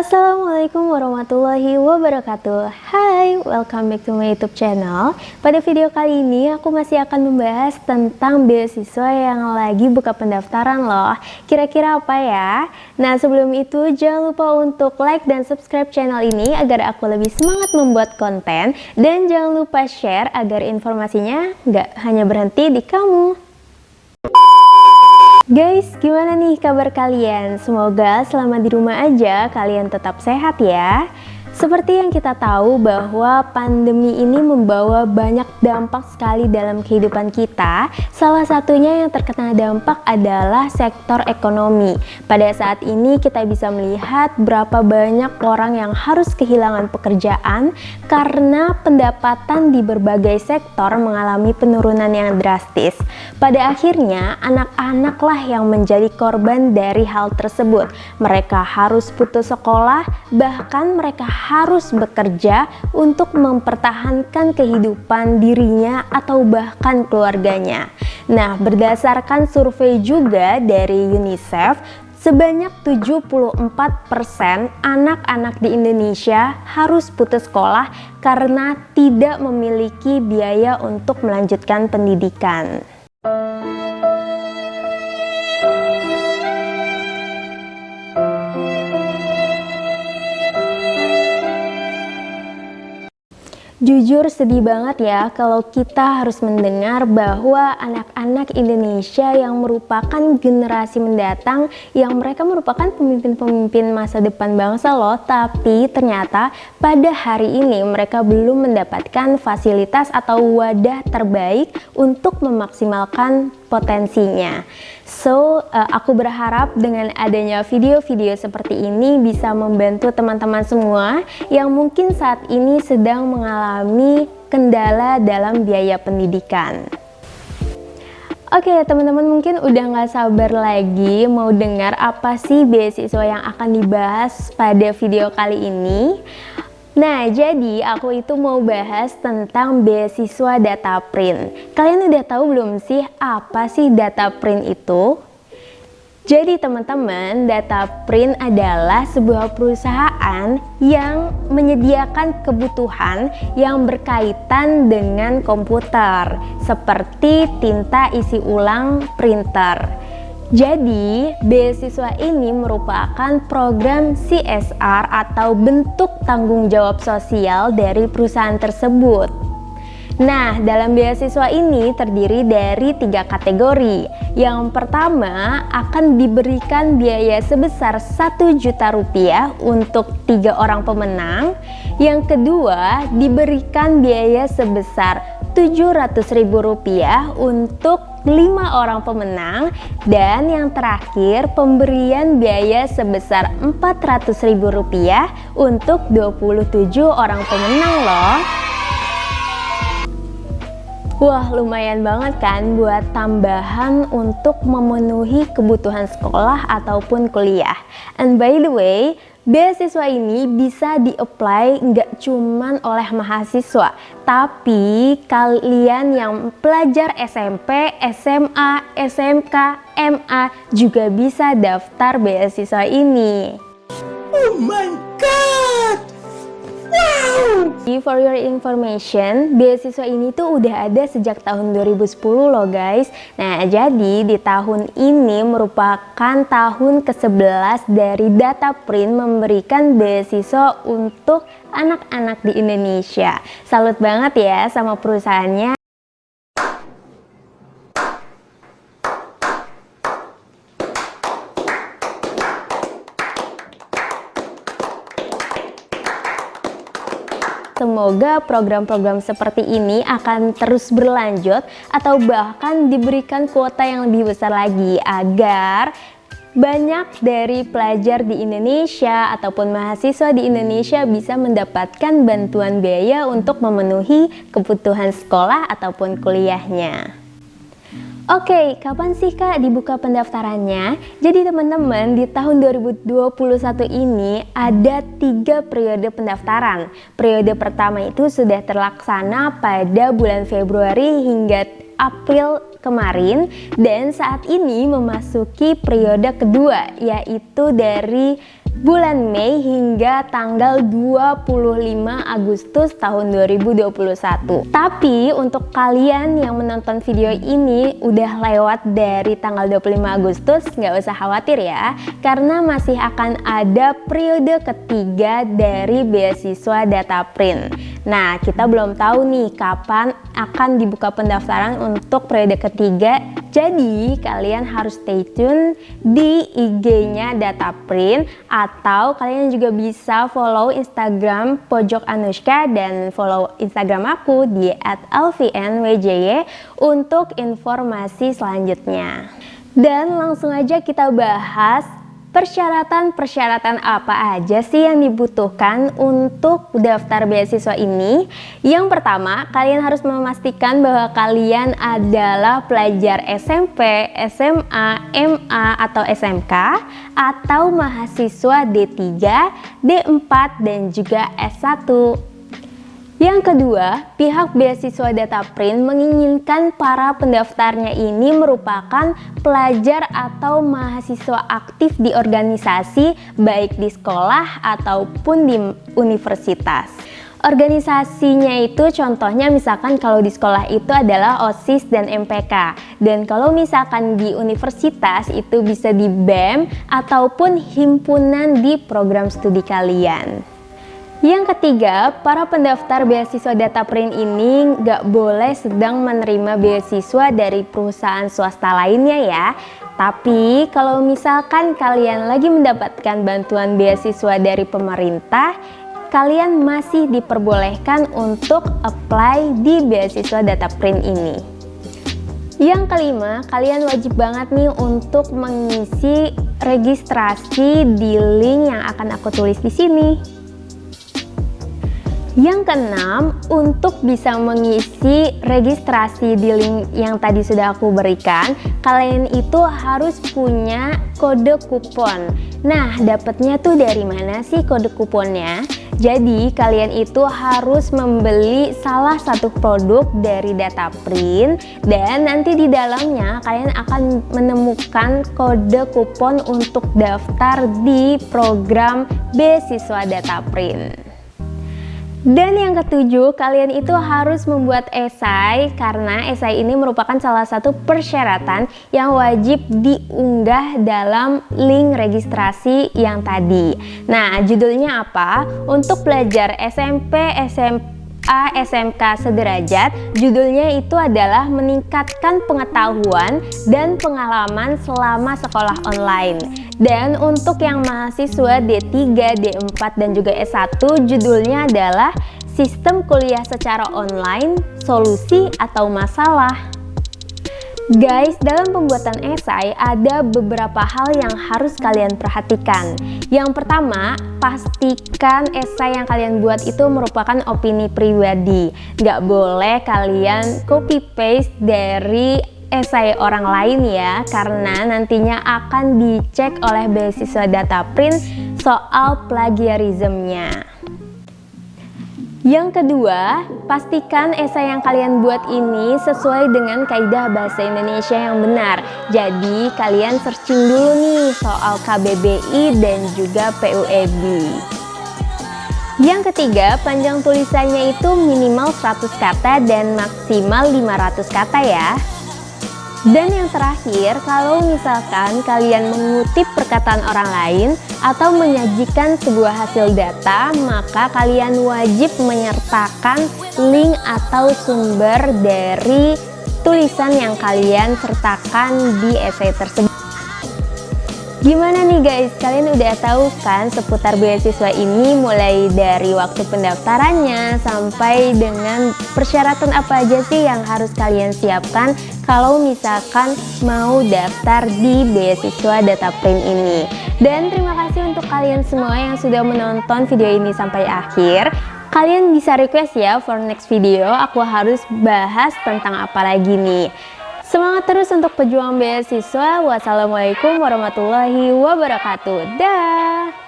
Assalamualaikum warahmatullahi wabarakatuh. Hai, welcome back to my YouTube channel. Pada video kali ini aku masih akan membahas tentang beasiswa yang lagi buka pendaftaran loh. Kira-kira apa ya? Nah, sebelum itu jangan lupa untuk like dan subscribe channel ini agar aku lebih semangat membuat konten. Dan jangan lupa share agar informasinya nggak hanya berhenti di kamu. Guys, gimana nih kabar kalian? Semoga selama di rumah aja kalian tetap sehat ya. Seperti yang kita tahu bahwa pandemi ini membawa banyak dampak sekali dalam kehidupan kita. Salah satunya yang terkena dampak adalah sektor ekonomi. Pada saat ini kita bisa melihat berapa banyak orang yang harus kehilangan pekerjaan karena pendapatan di berbagai sektor mengalami penurunan yang drastis. Pada akhirnya anak-anaklah yang menjadi korban dari hal tersebut. Mereka harus putus sekolah, bahkan mereka harus bekerja untuk mempertahankan kehidupan dirinya atau bahkan keluarganya. Nah, berdasarkan survei juga dari UNICEF, sebanyak 74% anak-anak di Indonesia harus putus sekolah karena tidak memiliki biaya untuk melanjutkan pendidikan. Jujur sedih banget ya kalau kita harus mendengar bahwa anak-anak Indonesia yang merupakan generasi mendatang, yang mereka merupakan pemimpin-pemimpin masa depan bangsa loh, tapi ternyata pada hari ini mereka belum mendapatkan fasilitas atau wadah terbaik untuk memaksimalkan potensinya. Aku berharap dengan adanya video-video seperti ini bisa membantu teman-teman semua yang mungkin saat ini sedang mengalami kendala dalam biaya pendidikan. Oke, teman-teman mungkin udah gak sabar lagi mau dengar apa sih beasiswa yang akan dibahas pada video kali ini. Nah, jadi aku itu mau bahas tentang beasiswa DataPrint. Kalian udah tahu belum sih apa sih DataPrint itu? Jadi teman-teman, DataPrint adalah sebuah perusahaan yang menyediakan kebutuhan yang berkaitan dengan komputer, seperti tinta isi ulang printer. Jadi, beasiswa ini merupakan program CSR atau bentuk tanggung jawab sosial dari perusahaan tersebut. Nah, dalam beasiswa ini terdiri dari 3 kategori. Yang pertama, akan diberikan biaya sebesar 1 juta rupiah untuk 3 orang pemenang. Yang kedua, diberikan biaya sebesar 700.000 rupiah untuk 5 orang pemenang, dan yang terakhir pemberian biaya sebesar 400.000 rupiah untuk 27 orang pemenang loh. Wah, lumayan banget kan buat tambahan untuk memenuhi kebutuhan sekolah ataupun kuliah. And by the way, beasiswa ini bisa di-apply nggak cuman oleh mahasiswa, tapi kalian yang pelajar SMP, SMA, SMK, MA juga bisa daftar beasiswa ini. Oh my god! Wow! For your information, beasiswa ini tuh udah ada sejak tahun 2010 loh guys. Nah, jadi di tahun ini merupakan tahun ke-11 dari DataPrint memberikan beasiswa untuk anak-anak di Indonesia. Salut banget ya sama perusahaannya. Semoga program-program seperti ini akan terus berlanjut atau bahkan diberikan kuota yang lebih besar lagi agar banyak dari pelajar di Indonesia ataupun mahasiswa di Indonesia bisa mendapatkan bantuan biaya untuk memenuhi kebutuhan sekolah ataupun kuliahnya. Oke, kapan sih Kak dibuka pendaftarannya? Jadi teman-teman, di tahun 2021 ini ada 3 periode pendaftaran. Periode pertama itu sudah terlaksana pada bulan Februari hingga April kemarin, dan saat ini memasuki periode kedua, yaitu dari bulan Mei hingga tanggal 25 Agustus tahun 2021. Tapi untuk kalian yang menonton video ini udah lewat dari tanggal 25 Agustus, nggak usah khawatir ya, karena masih akan ada periode ketiga dari beasiswa Dataprint. Nah, kita belum tahu nih kapan akan dibuka pendaftaran untuk periode ketiga. Jadi kalian harus stay tune di IG-nya Dataprint, atau kalian juga bisa follow Instagram Pojok Anushka dan follow Instagram aku di @alfianwjy untuk informasi selanjutnya. Dan langsung aja kita bahas persyaratan-persyaratan apa aja sih yang dibutuhkan untuk daftar beasiswa ini. Yang pertama, kalian harus memastikan bahwa kalian adalah pelajar SMP, SMA, MA, atau SMK, atau mahasiswa D3, D4, dan juga S1. Yang kedua, pihak beasiswa Dataprint menginginkan para pendaftarnya ini merupakan pelajar atau mahasiswa aktif di organisasi, baik di sekolah ataupun di universitas. Organisasinya itu contohnya misalkan kalau di sekolah itu adalah OSIS dan MPK, dan kalau misalkan di universitas itu bisa di BEM ataupun himpunan di program studi kalian. Yang ketiga, para pendaftar beasiswa Dataprint ini nggak boleh sedang menerima beasiswa dari perusahaan swasta lainnya ya. Tapi kalau misalkan kalian lagi mendapatkan bantuan beasiswa dari pemerintah, kalian masih diperbolehkan untuk apply di beasiswa Dataprint ini. Yang kelima, kalian wajib banget nih untuk mengisi registrasi di link yang akan aku tulis di sini. Yang keenam, untuk bisa mengisi registrasi di link yang tadi sudah aku berikan, kalian itu harus punya kode kupon. Nah, dapatnya tuh dari mana sih kode kuponnya? Jadi, kalian itu harus membeli salah satu produk dari Dataprint, dan nanti di dalamnya kalian akan menemukan kode kupon untuk daftar di program beasiswa Dataprint. Dan yang ketujuh, kalian itu harus membuat esai, karena esai ini merupakan salah satu persyaratan yang wajib diunggah dalam link registrasi yang tadi. Nah, judulnya apa? Untuk pelajar SMP, SMA, SMK sederajat, judulnya itu adalah meningkatkan pengetahuan dan pengalaman selama sekolah online. Dan untuk yang mahasiswa D3, D4, dan juga S1, judulnya adalah sistem kuliah secara online, solusi atau masalah. Guys, dalam pembuatan esai ada beberapa hal yang harus kalian perhatikan. Yang pertama, pastikan esai yang kalian buat itu merupakan opini pribadi. Nggak boleh kalian copy paste dari esai orang lain ya, karena nantinya akan dicek oleh beasiswa Dataprint soal plagiarismenya. Yang kedua, pastikan esai yang kalian buat ini sesuai dengan kaidah bahasa Indonesia yang benar. Jadi kalian searching dulu nih soal KBBI dan juga PUEB. Yang ketiga, panjang tulisannya itu minimal 100 kata dan maksimal 500 kata ya. Dan yang terakhir, kalau misalkan kalian mengutip perkataan orang lain atau menyajikan sebuah hasil data, maka kalian wajib menyertakan link atau sumber dari tulisan yang kalian sertakan di esai tersebut. Gimana nih guys, kalian udah tahu kan seputar beasiswa ini, mulai dari waktu pendaftarannya sampai dengan persyaratan apa aja sih yang harus kalian siapkan kalau misalkan mau daftar di beasiswa Dataprint ini. Dan terima kasih untuk kalian semua yang sudah menonton video ini sampai akhir. Kalian bisa request ya for next video aku harus bahas tentang apa lagi nih. Semangat terus untuk pejuang beasiswa. Wassalamualaikum warahmatullahi wabarakatuh. Dah.